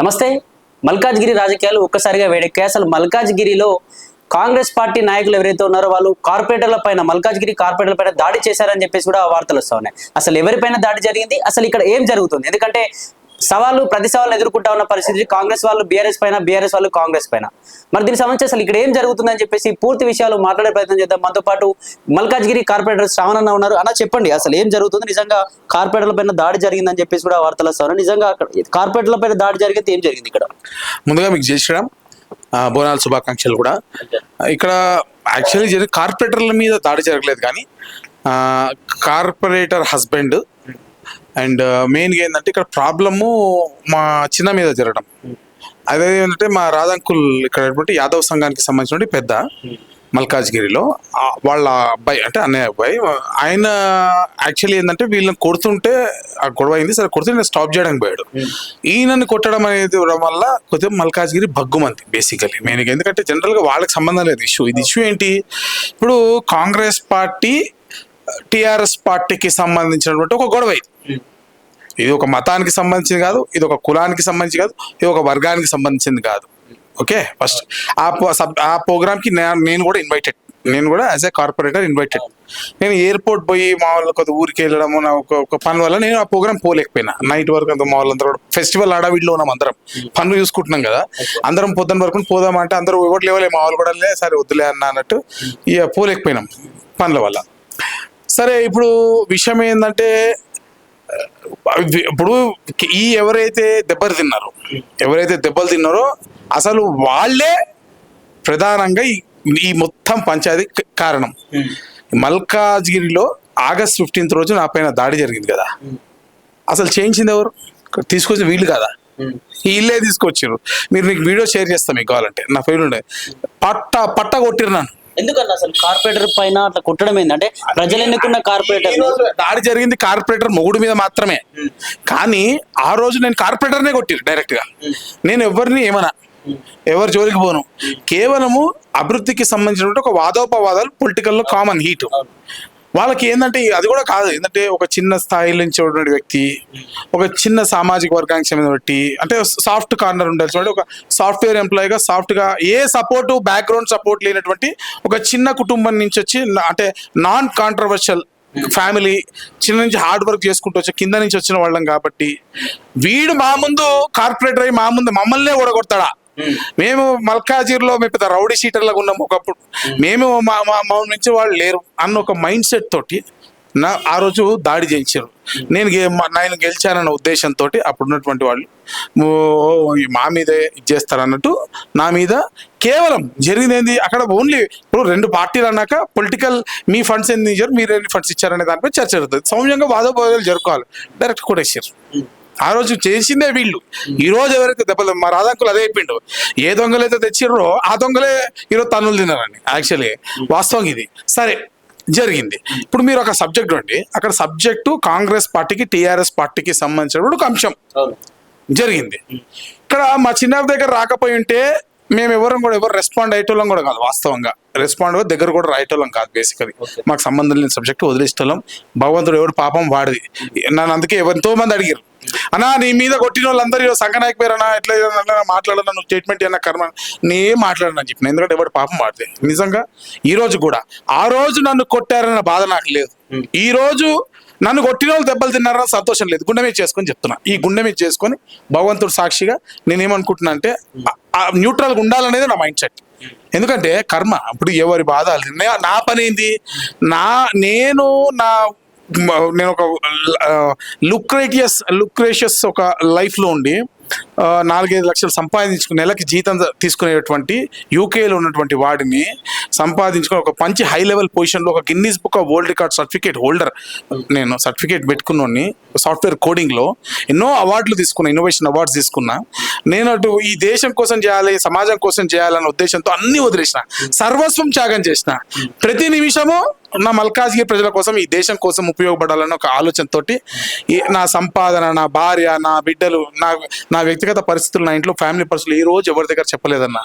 నమస్తే. మల్కాజ్గిరి రాజకీయాలు ఒక్కసారిగా వేడెక్కాయి. అసలు మల్కాజ్గిరిలో కాంగ్రెస్ పార్టీ నాయకులు ఎవరైతే ఉన్నారో వాళ్ళు కార్పొరేటర్ల పైన, మల్కాజ్గిరి కార్పొరేటర్ల పైన దాడి చేశారని చెప్పేసి కూడా వార్తలు వస్తా ఉన్నాయి. అసలు ఎవరిపైన దాడి జరిగింది, అసలు ఇక్కడ ఏం జరుగుతుంది? ఎందుకంటే ప్రతి సవాళ్ళు ఎదుర్కొంటా ఉన్న పరిస్థితి. కాంగ్రెస్ వాళ్ళు బీఆర్ఎస్ పైన, బీఆర్ఎస్ వాళ్ళు కాంగ్రెస్ పైన. మరి దీనికి సంబంధించి అసలు ఇక్కడ ఏం జరుగుతుందని చెప్పేసి పూర్తి విషయాలు మాట్లాడే ప్రయత్నం చేద్దాం. మనతో పాటు మల్కాజ్గిరి కార్పొరేటర్ శ్రావణ్ అన్న ఉన్నారు. అన్న, చెప్పండి అసలు ఏం జరుగుతుంది? నిజంగా కార్పొరేటర్ల పైన దాడి జరిగిందని చెప్పేసి కూడా వార్తలు వస్తారు. నిజంగా కార్పొరేటర్ల పైన దాడి జరిగితే ఏం జరిగింది ఇక్కడ? ముందుగా మీకు జై శ్రీరామ్, బోనాల శుభాకాంక్షలు కూడా. ఇక్కడ యాక్చువల్లీ కార్పొరేటర్ల మీద దాడి జరగలేదు, కానీ కార్పొరేటర్ హస్బెండ్ అండ్ మెయిన్గా ఏంటంటే ఇక్కడ ప్రాబ్లము మా చిన్న మీద జరగడం. అదే ఏంటంటే మా రాధంకుల్ ఇక్కడ యాదవ్ సంఘానికి సంబంధించిన పెద్ద మల్కాజ్గిరిలో వాళ్ళ అబ్బాయి, అంటే అన్నయ్య అబ్బాయి, ఆయన యాక్చువల్లీ ఏంటంటే వీళ్ళని కొడుతుంటే ఆ గొడవ అయింది. సరే, కొడుతుంటే స్టాప్ చేయడానికి పోయాడు. ఈయనని కొట్టడం అనేది వల్ల కొద్దిగా మల్కాజ్గిరి భగ్గుమంది బేసికలీ మెయిన్గా. ఎందుకంటే జనరల్గా వాళ్ళకి సంబంధం లేదు ఇష్యూ. ఇది ఇష్యూ ఏంటి? ఇప్పుడు కాంగ్రెస్ పార్టీ టిఆర్ఎస్ పార్టీకి సంబంధించినటువంటి ఒక గొడవ ఇది. ఇది ఒక మతానికి సంబంధించింది కాదు, ఇది ఒక కులానికి సంబంధించి కాదు, ఇది ఒక వర్గానికి సంబంధించింది కాదు. ఓకే, ఫస్ట్ ఆ ప్రోగ్రామ్కి నేను కూడా ఇన్వైటెడ్. నేను కూడా యాజ్ ఏ కార్పొరేటర్ ఇన్వైటెడ్. నేను ఎయిర్పోర్ట్ పోయి మా వాళ్ళు కొద్ది ఊరికి వెళ్ళడము ఒక పని వల్ల నేను ఆ ప్రోగ్రామ్ పోలేకపోయినా. నైట్ వరకు అంతా మా వాళ్ళందరూ కూడా ఫెస్టివల్ ఆడవిడిలో ఉన్నాం, అందరం పనులు చూసుకుంటున్నాం కదా. అందరం పొద్దున్న వరకు పోదామంటే అందరూ ఎవరు లేవలే, మా వాళ్ళు కూడా సరే వద్దులే అన్నట్టు ఇక పోలేకపోయినాం పనుల వల్ల. సరే, ఇప్పుడు విషయం ఏంటంటే ఇప్పుడు ఎవరైతే దెబ్బలు తిన్నారో అసలు వాళ్ళే ప్రధానంగా ఈ మొత్తం పంచాయతీ కారణం. మల్కాజ్గిరిలో August 15th రోజు నా పైన దాడి జరిగింది కదా. అసలు చేయించింది ఎవరు? తీసుకొచ్చిన వీళ్ళు కదా, వీళ్ళే తీసుకొచ్చారు. మీకు వీడియో షేర్ చేస్తాను మీకు కావాలంటే. నా ఫైల్ ఉండే పట్ట కొట్టిరు నన్ను. ఎందుకన్నా అసలు కార్పొరేటర్ పైన అట్లా కొట్టడం ఏంటంటే ప్రజలు ఎన్నుకున్న కార్పొరేటర్ దాడి జరిగింది కార్పొరేటర్ మొగుడు మీద మాత్రమే. కానీ ఆ రోజు నేను కార్పొరేటర్నే కొట్టిరు డైరెక్ట్ గా. నేను ఎవరిని ఎవరి జోలికి పోను. కేవలము అభివృద్ధికి సంబంధించినటువంటి ఒక వాదోపవాదాలు పొలిటికల్లో కామన్ హీట్. వాళ్ళకి ఏంటంటే అది కూడా కాదు. ఏంటంటే ఒక చిన్న స్థాయి నుంచి ఉన్నటువంటి వ్యక్తి, ఒక చిన్న సామాజిక వర్గానికి చెందినటువంటి, అంటే సాఫ్ట్ కార్నర్ ఉండాల్సి, ఒక సాఫ్ట్వేర్ ఎంప్లాయీగా సాఫ్ట్గా ఏ సపోర్టు బ్యాక్గ్రౌండ్ సపోర్ట్ లేనటువంటి ఒక చిన్న కుటుంబం నుంచి వచ్చి, అంటే నాన్ కాంట్రవర్షియల్ ఫ్యామిలీ, చిన్న నుంచి హార్డ్ వర్క్ చేసుకుంటూ వచ్చి కింద నుంచి వచ్చిన వాళ్ళం కాబట్టి వీడు మా ముందు కార్పొరేటర్ అయ్యి మా ముందు మమ్మల్నే ఓడగొడతాడా? మేము మల్కాజ్గిరిలో మేము పెద్ద రౌడీ షీటర్లాగా ఉన్నాము ఒకప్పుడు, మేము మా నుంచి వాళ్ళు లేరు అన్న ఒక మైండ్ సెట్ తోటి ఆ రోజు దాడి చేయించారు. నేను గెలిచానన్న ఉద్దేశంతో అప్పుడున్నటువంటి వాళ్ళు మా మీదే ఇచ్చేస్తారన్నట్టు నా మీద. కేవలం జరిగింది ఏంది అక్కడ? ఓన్లీ ఇప్పుడు రెండు పార్టీలు అన్నాక పొలిటికల్, మీ ఫండ్స్ ఎన్ని ఇచ్చారు, మీరు ఎన్ని ఫండ్స్ ఇచ్చారనే దానిపై చర్చ జరుగుతుంది. సౌమ్యంగా వాదోపవాదాలు జరుపుకోవాలి. డైరెక్ట్ కొట్టేసారు. ఆ రోజు చేసిందే వీళ్ళు. ఈ రోజు ఎవరైతే దెబ్బలు, మా రాధాంకులు అదే చెప్పిండు, ఏ దొంగలైతే తెచ్చిర్రో ఆ దొంగలే ఈరోజు తన్నులు తిన్నారని. యాక్చువల్లీ వాస్తవం ఇది. సరే, జరిగింది. ఇప్పుడు మీరు ఒక సబ్జెక్ట్ ఉండి అక్కడ సబ్జెక్టు కాంగ్రెస్ పార్టీకి టిఆర్ఎస్ పార్టీకి సంబంధించిన ఒక అంశం జరిగింది. ఇక్కడ మా చిన్న దగ్గర రాకపోయి ఉంటే మేము ఎవరు రెస్పాండ్ అయ్యేటోళ్ళం కూడా కాదు. వాస్తవంగా రెస్పాండ్ దగ్గర కూడా రాయటోళ్ళం కాదు. బేసికలీ మాకు సంబంధం లేని సబ్జెక్ట్ వదిలేసేటోళ్ళం. భగవంతుడు ఎవరు పాపం వాడిది. నన్ను అందుకే ఎంతో మంది అడిగారు, అన్నా నీ మీద కొట్టిన వాళ్ళందరూ సంఘనాయక పేరన్నా ఎట్లా మాట్లాడాలి, నువ్వు స్టేట్మెంట్ అన్న కర్మ నేను మాట్లాడనని చెప్పిన. ఎందుకంటే ఎవరు పాపం వాడితే నిజంగా ఈ రోజు కూడా ఆ రోజు నన్ను కొట్టారన్న బాధ నాకు లేదు. ఈ రోజు నన్ను కొట్టిన వాళ్ళు దెబ్బలు తిన్నారన్న సంతోషం లేదు. గుండె మీద చేసుకొని చెప్తున్నా. ఈ గుండె మీద చేసుకొని భగవంతుడు సాక్షిగా నేనేమనుకుంటున్నా అంటే న్యూట్రల్గా ఉండాలనేది నా మైండ్ సెట్. ఎందుకంటే కర్మ, ఇప్పుడు ఎవరి బాధలు నా పని ఏంది? నేను ఒక లుక్రేషియస్ ఒక లైఫ్లో ఉండి 4-5 లక్షలు సంపాదించుకుని నెలకి జీతం తీసుకునేటువంటి యూకేలో ఉన్నటువంటి వాడిని సంపాదించుకుని ఒక మంచి హై లెవెల్ పొజిషన్లో ఒక Guinness book of world record certificate holder, నేను సర్టిఫికేట్ పెట్టుకున్నాను సాఫ్ట్వేర్ కోడింగ్లో. ఎన్నో అవార్డులు తీసుకున్నా, ఇన్నోవేషన్ అవార్డ్స్ తీసుకున్నా. నేను అటు ఈ దేశం కోసం చేయాలి, సమాజం కోసం చేయాలన్న ఉద్దేశంతో అన్ని వదిలేసిన, సర్వస్వం త్యాగం చేసిన. ప్రతి నిమిషము నా మల్కాజ్గిరి ప్రజల కోసం, ఈ దేశం కోసం ఉపయోగపడాలన్న ఒక ఆలోచనతోటి నా సంపాదన, నా భార్య, నా బిడ్డలు, నా వ్యక్తిగత పరిస్థితులు, నా ఇంట్లో ఫ్యామిలీ పరిస్థితులు ఈ రోజు ఎవరి దగ్గర చెప్పలేదన్నా.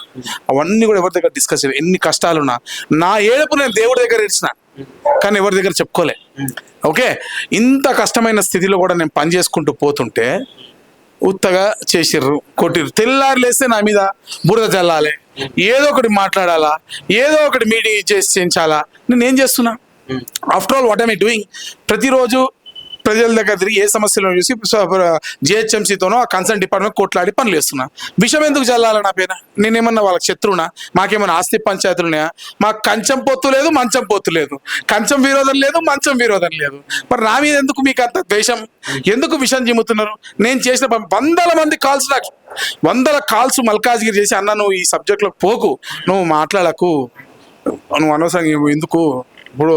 అవన్నీ కూడా ఎవరి దగ్గర డిస్కస్ చేయలేదు. ఎన్ని కష్టాలున్నా నా ఏడుపు నేను దేవుడి దగ్గర ఇచ్చిన, కానీ ఎవరి దగ్గర చెప్పుకోలే. ఓకే, ఇంత కష్టమైన స్థితిలో కూడా నేను పని చేసుకుంటూ పోతుంటే ఉత్తగా చేసిర్రు, కొట్టిర్రు. తెల్లారు లేస్తే నా మీద బురద చల్లాలి, ఏదో ఒకటి మాట్లాడాలా, ఏదో ఒకటి మీటింగ్ చేసి చేయించాలా. నేనేం చేస్తున్నా? After all what I'm I doing? ప్రతిరోజు ప్రజల దగ్గర తిరిగి ఏ సమస్యలను చూసి జిహెచ్ఎంసీతోనో ఆ కన్సర్న్ డిపార్ట్మెంట్ కొట్లాడి పనులు చేస్తున్నా. విషయం ఎందుకు చల్లాలి నా పైన? నేనేమన్నా వాళ్ళకి శత్రువునా? మాకేమన్నా ఆస్తి పంచాయతీలు ఉన్నాయా? మాకు కంచం పొత్తు లేదు, మంచం పొత్తు లేదు. కంచం విరోధం లేదు, మంచం విరోధం లేదు. మరి నా మీద ఎందుకు మీకు అంత ద్వేషం? ఎందుకు విషయం చిమ్ముతున్నారు? నేను చేసిన వందల మంది కాల్స్, నాకు వందల కాల్స్ మల్కాజ్గిరి చేసి, అన్న నువ్వు ఈ సబ్జెక్ట్లో పోకు, నువ్వు మాట్లాడకు, నువ్వు అనవసరంగా ఎందుకు, ఇప్పుడు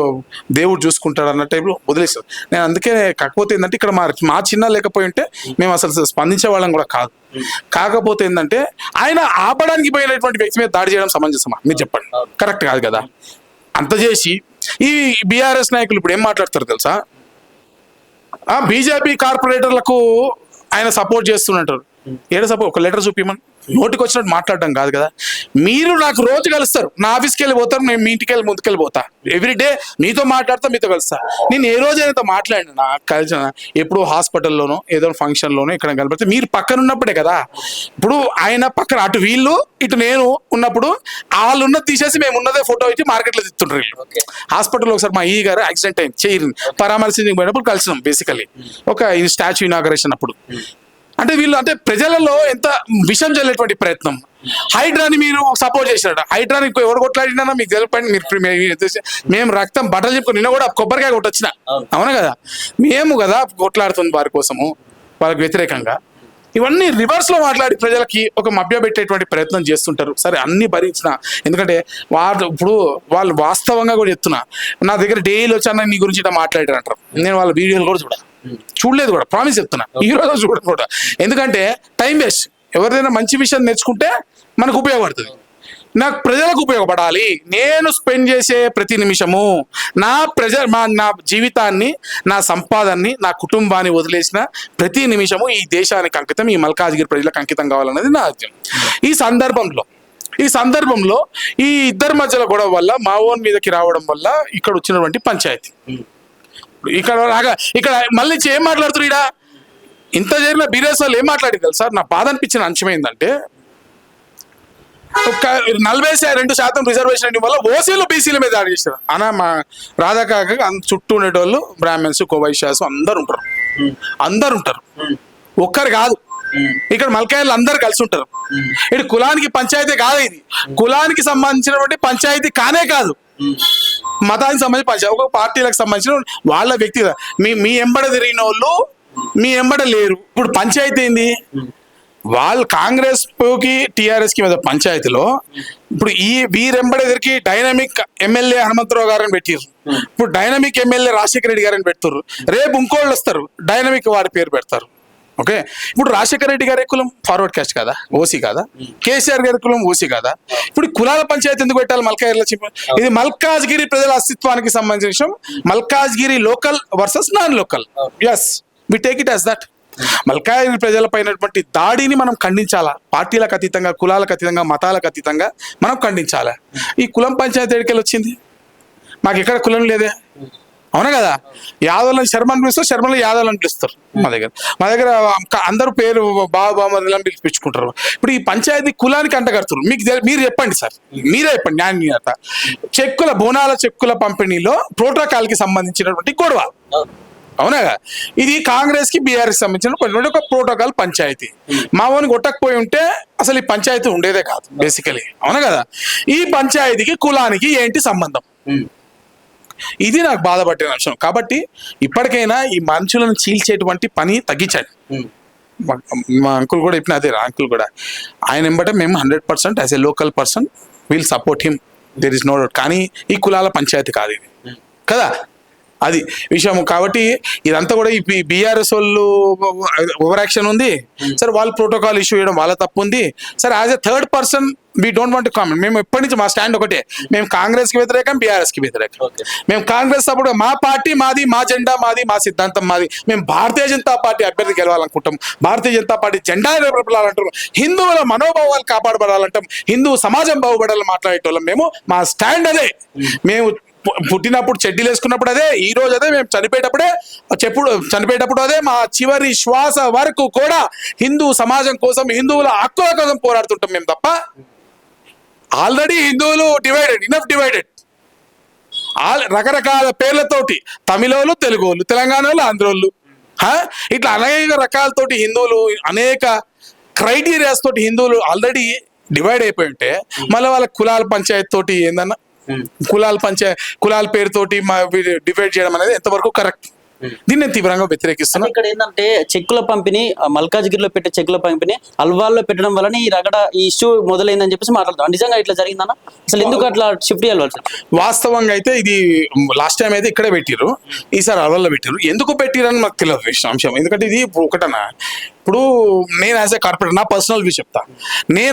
దేవుడు చూసుకుంటాడు అన్న టైప్లో వదిలేస్తారు. నేను అందుకే, కాకపోతే ఏంటంటే ఇక్కడ మా చిన్న లేకపోయి ఉంటే మేము అసలు స్పందించే వాళ్ళం కూడా కాదు. కాకపోతే ఏంటంటే ఆయన ఆపడానికి పోయినటువంటి వ్యక్తి మీద దాడి చేయడం సమంజసమా? మీరు చెప్పండి. కరెక్ట్ కాదు కదా. అంత చేసి ఈ బీఆర్ఎస్ నాయకులు ఇప్పుడు ఏం మాట్లాడతారు తెలుసా? బీజేపీ కార్పొరేటర్లకు ఆయన సపోర్ట్ చేస్తున్నట్టు. ఏదో సపోర్ట్? ఒక లెటర్ చూపిమని. నోటికి వచ్చినట్టు మాట్లాడడం కాదు కదా. మీరు నాకు రోజు కలుస్తారు, నా ఆఫీస్కి వెళ్ళి పోతారు, నేను మీ ఇంటికి వెళ్ళి ముందుకెళ్ళి పోతా, ఎవ్రీడే మీతో మాట్లాడతా, మీతో కలుస్తా. నేను ఏ రోజు అయినా మాట్లాడినా కలిసిన ఎప్పుడు హాస్పిటల్లోనో ఏదో ఫంక్షన్లోనో ఇక్కడ కనపడితే మీరు పక్కన ఉన్నప్పుడే కదా. ఇప్పుడు ఆయన పక్కన అటు వీళ్ళు ఇటు నేను ఉన్నప్పుడు వాళ్ళు ఉన్నది తీసేసి మేము ఉన్నదే ఫోటో ఇచ్చి మార్కెట్లో తిత్తుంటారు వీళ్ళు. హాస్పిటల్లో ఒకసారి మా ఈ గారు యాక్సిడెంట్ అయింది, చేయరు పరామర్శించి పోయినప్పుడు కలిసినాం. బేసికలీ ఒక ఈ స్టాచ్యూ ఇనాగరేషన్ అప్పుడు. అంటే వీళ్ళు అంటే ప్రజలలో ఎంత విషం చల్లేటువంటి ప్రయత్నం. హైడ్రాని మీరు సపోర్ట్ చేశారట. హైడ్రాని ఎవరు కొట్లాడినా మీకు తెలిపండి. మీరు మేము రక్తం బట్టలు చెప్పుకొని నిన్న కూడా కొబ్బరికాయ కొట్టొచ్చిన, అవునా కదా? మేము కదా కొట్లాడుతుంది వారి కోసము, వాళ్ళకి వ్యతిరేకంగా. ఇవన్నీ రివర్స్ లో మాట్లాడి ప్రజలకి ఒక మభ్య పెట్టేటువంటి ప్రయత్నం చేస్తుంటారు. సరే అన్ని భరించిన, ఎందుకంటే ఇప్పుడు వాళ్ళు వాస్తవంగా కూడా చెప్తున్నా, నా దగ్గర డైలీ వచ్చాను నీ గురించి ఇట్లా మాట్లాడారు అంటారు. నేను వాళ్ళ వీడియోలు కూడా చూడలేదు కూడా, ప్రామిస్ చెప్తున్నా, ఈ రోజు చూడడం కూడా. ఎందుకంటే టైం వేస్ట్. ఎవరిదైనా మంచి విషయం నేర్చుకుంటే మనకు ఉపయోగపడుతుంది. నాకు ప్రజలకు ఉపయోగపడాలి. నేను స్పెండ్ చేసే ప్రతి నిమిషము నా జీవితాన్ని, నా సంపాదనని, నా కుటుంబాన్ని వదిలేసిన ప్రతి నిమిషము ఈ దేశానికి అంకితం, ఈ మల్కాజ్గిరి ప్రజలకు అంకితం కావాలన్నది నా అర్థం. ఈ సందర్భంలో ఈ ఇద్దరి మధ్యలో గొడవ వల్ల మావోన్ మీదకి రావడం వల్ల ఇక్కడ వచ్చినటువంటి పంచాయతీ, ఇక్కడ మళ్ళీ ఏం మాట్లాడుతున్నారు? ఇక్కడ ఇంత జరిగిన బీఆర్ఎస్ వాళ్ళు ఏం మాట్లాడింది తెలుసా? నా బాధ అనిపించిన అంశం ఏంటంటే, ఒక 42% రిజర్వేషన్ వల్ల ఓసీలు బీసీల మీద దాడి చేశారు. అన్న మా రాధాకాక చుట్టూ ఉండేటోళ్ళు బ్రాహ్మణ్స్, వైశ్యాస్ అందరు ఉంటారు. ఒక్కరు కాదు, ఇక్కడ మల్కాయలు అందరు కలిసి ఉంటారు. ఇది కులానికి పంచాయతీ కాదు, ఇది కులానికి సంబంధించినటువంటి పంచాయతీ కానే కాదు, మతానికి సంబంధించిన పంచాయతీ. ఒక పార్టీలకు సంబంధించిన వాళ్ళ వ్యక్తిగత మీ ఎంబడ తిరిగిన వాళ్ళు మీ ఎంబడ లేరు. ఇప్పుడు పంచాయతీ ఏంది? వాళ్ళు కాంగ్రెస్ కి టిఆర్ఎస్ కి మీద పంచాయతీలో ఇప్పుడు వీరెంబడ ఎదురికి డైనమిక్ ఎమ్మెల్యే హనుమంతరావు గారిని పెట్టిర్రు. ఇప్పుడు డైనమిక్ ఎమ్మెల్యే రాజశేఖర రెడ్డి గారిని పెడుతుర్రు. రేపు ఇంకోళ్ళు వస్తారు, డైనమిక్ వారి పేరు పెడతారు. ఓకే, ఇప్పుడు రాజశేఖర రెడ్డి గారి కులం ఫార్వర్డ్ కాస్ట్ కాదా, ఓసీ కాదా? కేసీఆర్ గారి కులం ఓసీ కాదా? ఇప్పుడు కులాల పంచాయతీ ఎందుకు పెట్టాలి మల్కాజ్గిరిలో? ఇది మల్కాజ్గిరి ప్రజల అస్తిత్వానికి సంబంధించిన విషయం. Malkajgiri local versus non local. Yes, we take it as that. Malkajgiri ప్రజలపైనటువంటి దాడిని మనం ఖండించాలా. పార్టీలకు అతీతంగా, కులాలకు అతీతంగా, మతాలకు అతీతంగా మనం ఖండించాలా. ఈ కులం పంచాయతీ ఎక్కడికి వచ్చింది? మాకు ఎక్కడ కులం లేదే, అవునా కదా? యాదవులను శర్మని పిలుస్తారు, శర్మలు యాదవులను పిలుస్తారు. మా దగ్గర అందరూ పేరు బామర్దులను పిలిపించుకుంటారు. ఇప్పుడు ఈ పంచాయతీ కులానికి అంటగడుతున్నారు. మీరు చెప్పండి సార్, మీరే చెప్పండి. న్యాయ బోనాల చెక్కుల పంపిణీలో ప్రోటోకాల్ కి సంబంధించినటువంటి గొడవ, అవునా? ఇది కాంగ్రెస్ కి బీఆర్ఎస్ సంబంధించిన ఒక ప్రోటోకాల్ పంచాయతీ. మావోని కొట్టకపోయి ఉంటే అసలు ఈ పంచాయతీ ఉండేదే కాదు బేసికలీ, అవునా కదా? ఈ పంచాయతీకి కులానికి ఏంటి సంబంధం? ఇది నాకు బాధపడిన అంశం. కాబట్టి ఇప్పటికైనా ఈ మనుషులను చీల్చేటువంటి పని తగ్గించండి. మా అంకుల్ కూడా చెప్పిన అదే, అంకుల్ కూడా ఆయన ఎంబటే మేము 100% as a local person will support him, there is no doubt. కానీ ఈ కులాల పంచాయతీ కాదు ఇది కదా, అది విషయం. కాబట్టి ఇదంతా కూడా ఈ బీఆర్ఎస్ వాళ్ళు ఓవర్ యాక్షన్ ఉంది. సరే, వాళ్ళు ప్రోటోకాల్ ఇష్యూ చేయడం వాళ్ళ తప్పు ఉంది. సరే, as a third person we don't want to comment. మేము ఎప్పటి నుంచి మా స్టాండ్ ఒకటే, మేము కాంగ్రెస్ కి వ్యతిరేకం, బీఆర్ఎస్ కి వ్యతిరేకం. మేము కాంగ్రెస్ అప్పుడు మా పార్టీ మాది, మా జెండా మాది, మా సిద్ధాంతం మాది. మేము భారతీయ జనతా పార్టీ అభ్యర్థి గెలవాలనుకుంటాం, భారతీయ జనతా పార్టీ జెండా నిలబడాలంటాం, హిందువుల మనోభావాలు కాపాడబడాలంటాం, హిందూ సమాజం బాగుపడాలని మాట్లాడేటోళ్ళం. మేము మా స్టాండ్ అదే. మేము పుట్టినప్పుడు చెడ్డీలు వేసుకున్నప్పుడు అదే, ఈ రోజు అదే, మేము చనిపోయేటప్పుడు అదే, మా చివరి శ్వాస వరకు కూడా హిందూ సమాజం కోసం, హిందువుల హక్కుల కోసం పోరాడుతుంటాం మేము తప్ప. ఆల్రెడీ హిందువులు డివైడెడ్ రకరకాల పేర్లతోటి, తమిళోళ్ళు, తెలుగోళ్ళు, తెలంగాణలో ఆంధ్రోళ్ళు, ఇట్లా అనేక రకాలతోటి హిందువులు, అనేక క్రైటీరియాస్ తోటి హిందువులు ఆల్రెడీ డివైడ్ అయిపోయి ఉంటే మళ్ళీ వాళ్ళ కులాల పంచాయతీ తోటి ఏందన్నా కులాల పేరుతోటి డివైడ్ చేయడం అనేది ఎంతవరకు కరెక్ట్? దీన్ని నేను తీవ్రంగా వ్యతిరేకిస్తున్నాను. ఇక్కడ ఏంటంటే చెక్కుల పంపిణీ, మల్కాజ్గిరిలో పెట్టే చెక్కుల పంపిణీ అల్వాల్లో పెట్టడం వల్ల ఈ ఇష్యూ మొదలైందని చెప్పేసి మాట్లాడుతాం. నిజంగా ఇట్లా జరిగిందన్న? అసలు ఎందుకు అట్లా షిఫ్ట్ చేయాలి? వాస్తవంగా అయితే ఇది లాస్ట్ టైం అయితే ఇక్కడే పెట్టిరు, ఈసారి అల్వాల్లో పెట్టిరు. ఎందుకు పెట్టిరని మాకు తెలియదు అంశం. ఎందుకంటే ఇది ఒకటనా, ఇప్పుడు నేను యాజ్ ఏ కార్పొరేటర్ నా పర్సనల్ వ్యూ చెప్తా.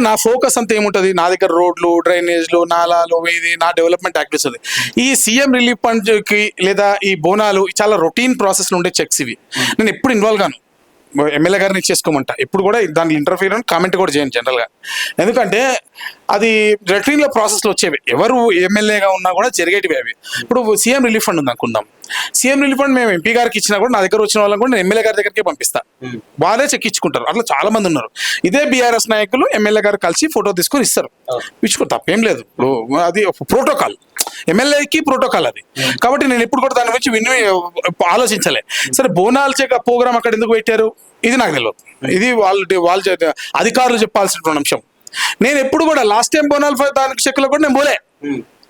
నా ఫోకస్ అంతా ఏముంటుంది, నా దగ్గర రోడ్లు, డ్రైనేజ్లు, నాలాలు, ఇది నా డెవలప్మెంట్ యాక్టివిటీస్ ఉంది. ఈ సీఎం రిలీఫ్ ఫండ్ కి లేదా ఈ బోనాలు చాలా రొటీన్ ప్రాసెస్ ఉండే చెక్స్ ఇవి. నేను ఎప్పుడు ఇన్వాల్వ్ గాను, ఎమ్మెల్యే గారిని చేసుకోమంటా, ఎప్పుడు కూడా దాంట్లో ఇంటర్ఫీర్ అని కామెంట్ కూడా చేయను జనరల్గా. ఎందుకంటే అది రొటీన్లో ప్రాసెస్లో వచ్చేవి, ఎవరు ఎమ్మెల్యేగా ఉన్నా కూడా జరిగేటివి అవి. ఇప్పుడు సీఎం రిలీఫ్ ఫండ్ ఉంది అనుకుందాం, సీఎం రిలీఫ్ ఫండ్ మేము ఎంపీ గారికి ఇచ్చినా కూడా నా దగ్గర వచ్చిన వాళ్ళని కూడా నేను ఎమ్మెల్యే గారి దగ్గరికి పంపిస్తా, వాళ్ళే చెక్ ఇచ్చుకుంటారు. అట్లా చాలా మంది ఉన్నారు. ఇదే బీఆర్ఎస్ నాయకులు ఎమ్మెల్యే గారు కలిసి ఫోటో తీసుకొని ఇస్తారు, ఇచ్చుకో, తప్పేం లేదు. అది ప్రోటోకాల్, ఎమ్మెల్యేకి ప్రోటోకాల్ అది. కాబట్టి నేను ఎప్పుడు కూడా దాని గురించి ఆలోచించలే. సరే, బోనాలు చెక్ ప్రోగ్రామ్ అక్కడ ఎందుకు పెట్టారు ఇది నాకు తెలియదు. ఇది వాళ్ళు అధికారులు చెప్పాల్సినటువంటి అంశం. నేను ఎప్పుడు కూడా లాస్ట్ టైం బోనాలు దానికి చెక్లో కూడా నేను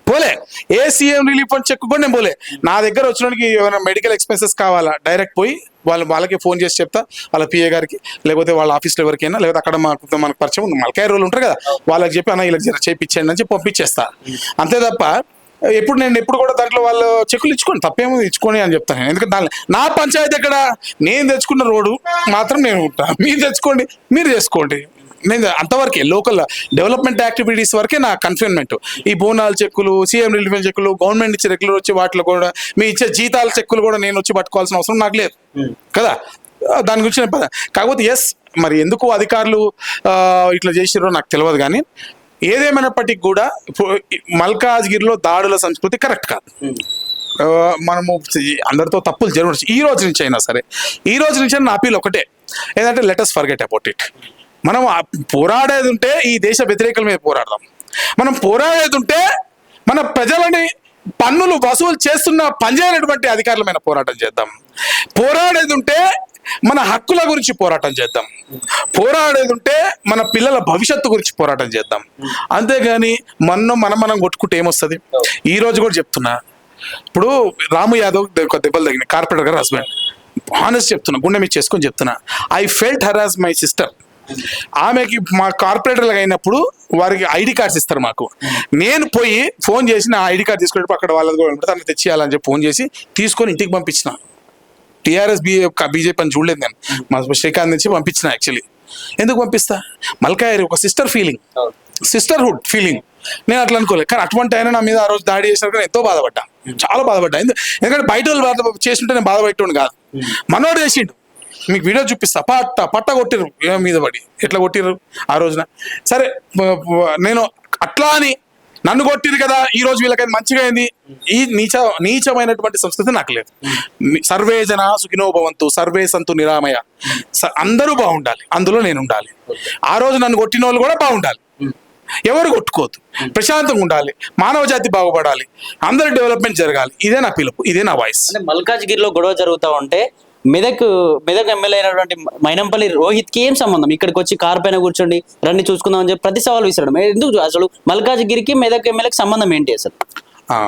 పోలే, ఏ సీఎం రిలీఫ్ ఫండ్ చెక్ కూడా నేను పోలే. నా దగ్గర వచ్చినోడికి ఏమైనా మెడికల్ ఎక్స్పెన్సెస్ కావాలా, డైరెక్ట్ పోయి వాళ్ళకి ఫోన్ చేసి చెప్తా, వాళ్ళ పిఏ గారికి లేకపోతే వాళ్ళ ఆఫీస్లో ఎవరికైనా, లేకపోతే అక్కడ మనకు పరిచయం ఉంది మల్కాయ రోజులు ఉంటారు కదా, వాళ్ళకి చెప్పి అన్న ఇలా చేయించండి అని చెప్పి పంపించేస్తా. అంతే తప్ప నేను ఎప్పుడు కూడా దాంట్లో వాళ్ళు చెక్కులు ఇచ్చుకోండి, తప్పేమో ఇచ్చుకోండి అని చెప్తాను. ఎందుకంటే నా పంచాయతీ ఎక్కడ, నేను తెచ్చుకున్న రోడ్డు మాత్రం నేను ఉంటా, మీరు తెచ్చుకోండి, మీరు చేసుకోండి. నేను అంతవరకే లోకల్ డెవలప్మెంట్ యాక్టివిటీస్ వరకే నా కన్ఫైన్మెంట్. ఈ బోనాల చెక్కులు, సీఎం రిలీఫ్ చెక్కులు, గవర్నమెంట్ ఇచ్చే రెగ్యులర్ వచ్చి వాటిలో కూడా మీ ఇచ్చే జీతాల చెక్కులు కూడా నేను వచ్చి పట్టుకోవాల్సిన అవసరం నాకు లేదు కదా. దాని గురించి కాకపోతే మరి ఎందుకు అధికారులు ఇట్లా చేసిరో నాకు తెలియదు. కానీ ఏదేమైనప్పటికీ కూడా మల్కాజ్గిరిలో దాడుల సంస్కృతి కరెక్ట్ కాదు. మనము అందరితో తప్పులు జరగవచ్చు. ఈ రోజు నుంచి అయినా సరే, ఈ రోజు నుంచి నా అపీల్ ఒకటే, ఏంటంటే let us forget about it. మనం పోరాడేది ఉంటే ఈ దేశ వ్యతిరేకుల మీద పోరాడదాం. మనం పోరాడేది ఉంటే మన ప్రజలని పన్నులు వసూలు చేస్తున్న పనిచేయనటువంటి అధికారులమైన పోరాటం చేద్దాం. పోరాడేది ఉంటే మన హక్కుల గురించి పోరాటం చేద్దాం. పోరాడేది ఉంటే మన పిల్లల భవిష్యత్తు గురించి పోరాటం చేద్దాం. అంతేగాని మనం కొట్టుకుంటే ఏమొస్తుంది? ఈ రోజు కూడా చెప్తున్నా, ఇప్పుడు రాము యాదవ్ దెబ్బలు తగిన కార్పొరేటర్ గారు హస్బెండ్, హానెస్ట్ చెప్తున్నా, గుండె మీద చేసుకొని చెప్తున్నా, I felt her as my sister. ఆమెకి మా కార్పొరేటర్లు అయినప్పుడు వారికి ఐడి కార్డ్స్ ఇస్తారు మాకు. నేను పోయి ఫోన్ చేసి నా ఐడి కార్డ్ తీసుకునేటప్పుడు అక్కడ వాళ్ళది కూడా తను తెచ్చియాలని చెప్పి ఫోన్ చేసి తీసుకొని ఇంటికి పంపించిన. టీఆర్ఎస్ బీజేపీ అని చూడలేదు నేను, మా శ్రీకాంత్ నుంచి పంపించిన. యాక్చువల్లీ ఎందుకు పంపిస్తా, మల్కాయరి ఒక సిస్టర్హుడ్ ఫీలింగ్. నేను అట్లా అనుకోలేదు. కానీ అటువంటి ఆయన నా మీద ఆ రోజు దాడి చేసినప్పుడు నేను ఎంతో బాధపడ్డా, చాలా బాధపడ్డా. ఎందుకంటే బయట వాళ్ళు చేస్తుంటే నేను బాధపడేటోడు కాదు, మనోడు చేసిండు. మీకు వీడియో చూపిస్తా, పట్ట కొట్టిరు మీద పడి, ఎట్లా కొట్టిర్రు ఆ రోజున. సరే, నేను అట్లా అని నన్ను కొట్టిరు కదా, ఈ రోజు వీళ్ళకైతే మంచిగా అయింది. ఈ నీచమైనటువంటి సంస్కృతి నాకు లేదు. సర్వే జన సుఖినో భవంతు, సర్వే సంతు నిరామయ, అందరూ బాగుండాలి, అందులో నేను ఉండాలి. ఆ రోజు నన్ను కొట్టిన వాళ్ళు కూడా బాగుండాలి, ఎవరు కొట్టుకోవద్దు, ప్రశాంతంగా ఉండాలి, మానవ జాతి బాగుపడాలి, అందరి డెవలప్మెంట్ జరగాలి. ఇదే నా పిలుపు, ఇదే నా వాయిస్. మల్కాజ్గిరిలో గొడవ జరుగుతూ ఉంటే మెదక్ ఎమ్మెల్యే అయినటువంటి మైనంపల్లి రోహిత్ కి ఏం సంబంధం? ఇక్కడికి వచ్చి కార్ పైన కూర్చోండి, రండి చూసుకుందాం అని చెప్పి ప్రతి సవాల్ విసరడం ఎందుకు? అసలు మల్కాజ్గిరికి మెదక్ ఎమ్మెల్యేకి సంబంధం ఏంటి అసలు?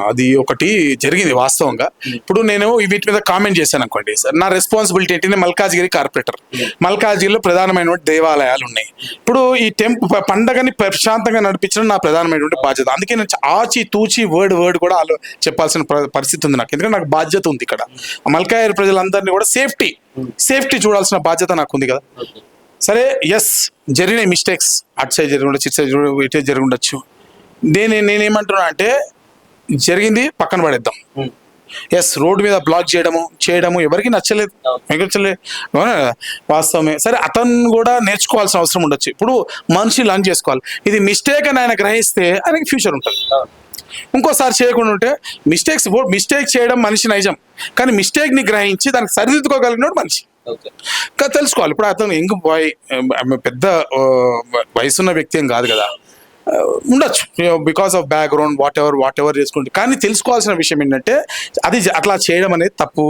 అది ఒకటి జరిగింది వాస్తవంగా. ఇప్పుడు నేను వీటి మీద కామెంట్ చేశాను అనుకోండి సార్, నా రెస్పాన్సిబిలిటీ ఏంటి? మల్కాజ్గిరి కార్పొరేటర్, మల్కాజ్గిరిలో ప్రధానమైనటువంటి దేవాలయాలు ఉన్నాయి. ఇప్పుడు ఈ పండగని ప్రశాంతంగా నడిపించడం నా ప్రధానమైనటువంటి బాధ్యత. అందుకే నేను ఆచి తూచి వర్డ్ కూడా చెప్పాల్సిన పరిస్థితి ఉంది నాకు, ఎందుకంటే నాకు బాధ్యత ఉంది ఇక్కడ. మల్కాజ్గిరి ప్రజలందరినీ కూడా సేఫ్టీ చూడాల్సిన బాధ్యత నాకు ఉంది కదా. సరే, జరిగిన మిస్టేక్స్ అటు సైడ్ జరిగి ఉండొచ్చు, ఇటు సైడ్ ఇటే జరిగి ఉండొచ్చు. నేనేమంటున్నా అంటే, జరిగింది పక్కన పడేద్దాం. రోడ్డు మీద బ్లాక్ చేయడము ఎవరికి నచ్చలేదు, వాస్తవమే. సరే, అతను కూడా నేర్చుకోవాల్సిన అవసరం ఉండొచ్చు. ఇప్పుడు మనిషి లర్న్ చేసుకోవాలి. ఇది మిస్టేక్ అని ఆయన గ్రహిస్తే ఆయనకి ఫ్యూచర్ ఉంటుంది. ఇంకోసారి చేయకుండా ఉంటే మిస్టేక్ చేయడం మనిషి నైజం, కానీ మిస్టేక్ని గ్రహించి దానికి సరిదిద్దుకోగలిగినోడు మనిషి. ఇంకా తెలుసుకోవాలి. ఇప్పుడు అతను యంగ్ బాయ్, పెద్ద వయసున్న వ్యక్తి ఏం కాదు కదా, ఉండొచ్చు because of background what ever చేసుకుంటే. కానీ తెలుసుకోవాల్సిన విషయం ఏంటంటే అది అట్లా చేయడం అనేది తప్పు.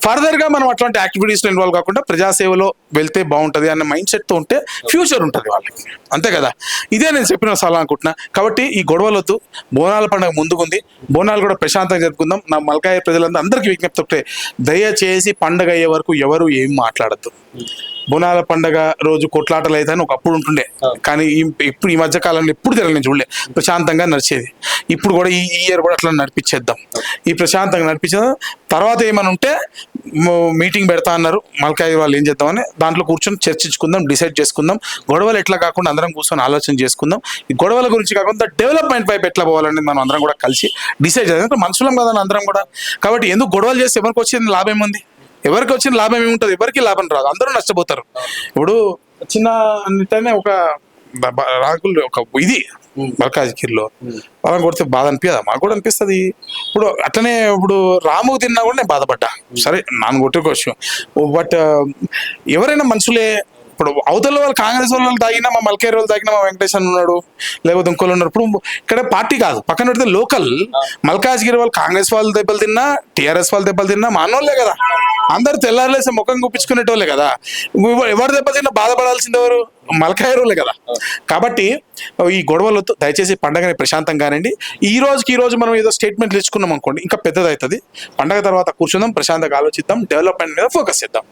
ఫర్దర్గా మనం అట్లాంటి యాక్టివిటీస్లో ఇన్వాల్వ్ కాకుండా ప్రజాసేవలో వెళ్తే బాగుంటుంది అన్న మైండ్ సెట్తో ఉంటే ఫ్యూచర్ ఉంటుంది వాళ్ళకి, అంతే కదా. ఇదే నేను చెప్పిన సలహా అనుకుంటున్నా. కాబట్టి ఈ గొడవలతో బోనాల పండుగ ముందుకుంది, బోనాలు కూడా ప్రశాంతంగా జరుపుకుందాం. నా మల్కాయ ప్రజలందరూ అందరికీ విజ్ఞప్తి ఒకటే, దయచేసి పండుగ అయ్యే వరకు ఎవరు ఏం మాట్లాడద్దు. బోనాల పండుగ రోజు కొట్లాటలు అయితే అని ఒకప్పుడు ఉంటుండే, కానీ ఇప్పుడు ఈ మధ్య కాలంలో ఎప్పుడు నేను చూడలే, ప్రశాంతంగా నడిచేది. ఇప్పుడు కూడా ఈ ఇయర్ కూడా అట్లా నడిపించేద్దాం, ఈ ప్రశాంతంగా నడిపించేద్దాం. తర్వాత ఏమైనా ఉంటే మీటింగ్ పెడతా అన్నారు మల్కాయి వాళ్ళు, ఏం చేద్దామని దాంట్లో కూర్చొని చర్చించుకుందాం, డిసైడ్ చేసుకుందాం. గొడవలు ఎట్లా కాకుండా అందరం కూర్చొని ఆలోచన చేసుకుందాం. ఈ గొడవల గురించి కాకుండా డెవలప్మెంట్ వైపు ఎట్లా పోవాలని మనం అందరం కూడా కలిసి డిసైడ్ చేద్దాం. మనుషులం కదా అందరం కూడా. కాబట్టి ఎందుకు గొడవలు చేస్తే ఎవరికి వచ్చింది లాభం ఏముంది? ఎవరికి వచ్చిన లాభం ఏముంటుంది? ఎవరికి లాభం రాదు, అందరూ నష్టపోతారు. ఇప్పుడు చిన్న అన్నిటనే ఒక రాకులు ఒక ఇది మల్కాజ్గిరిలో వాళ్ళని కొడితే బాధ అనిపించదా? మాకు కూడా అనిపిస్తుంది. ఇప్పుడు అట్లనే ఇప్పుడు రాముకు తిన్నా కూడా నేను బాధపడ్డా, సరే నాన్న కొట్టుకోవచ్చు. బట్ ఎవరైనా మనుషులే. ఇప్పుడు అవతల వాళ్ళు కాంగ్రెస్ వాళ్ళు తాగినా, మా మల్కేర్ వాళ్ళు తాగినా, మా వెంకటేశ్వర ఉన్నాడు, లేకపోతే ఇంకోళ్ళు ఉన్నారు. ఇప్పుడు ఇక్కడ పార్టీ కాదు, పక్కన పెడితే లోకల్ మల్కాజ్గిరి వాళ్ళు కాంగ్రెస్ వాళ్ళు దెబ్బలు తిన్నా, టీఆర్ఎస్ వాళ్ళు దెబ్బలు తిన్నా మానోళ్ళే కదా. అందరు తెల్లారులేసి ముఖం గుప్పించుకునేటోళ్ళే కదా. ఎవరు దెబ్బ తిన్నా బాధపడాల్సింది ఎవరు? మల్కాయరులే కదా. కాబట్టి ఈ గొడవలతో దయచేసి పండగని ప్రశాంతంగానండి. ఈ రోజు మనం ఏదో స్టేట్మెంట్లు ఇచ్చుకున్నాం అనుకోండి, ఇంకా పెద్దది అవుతుంది. పండగ తర్వాత కూర్చుందాం, ప్రశాంతంగా ఆలోచిద్దాం, డెవలప్మెంట్ మీద ఫోకస్ చేద్దాం.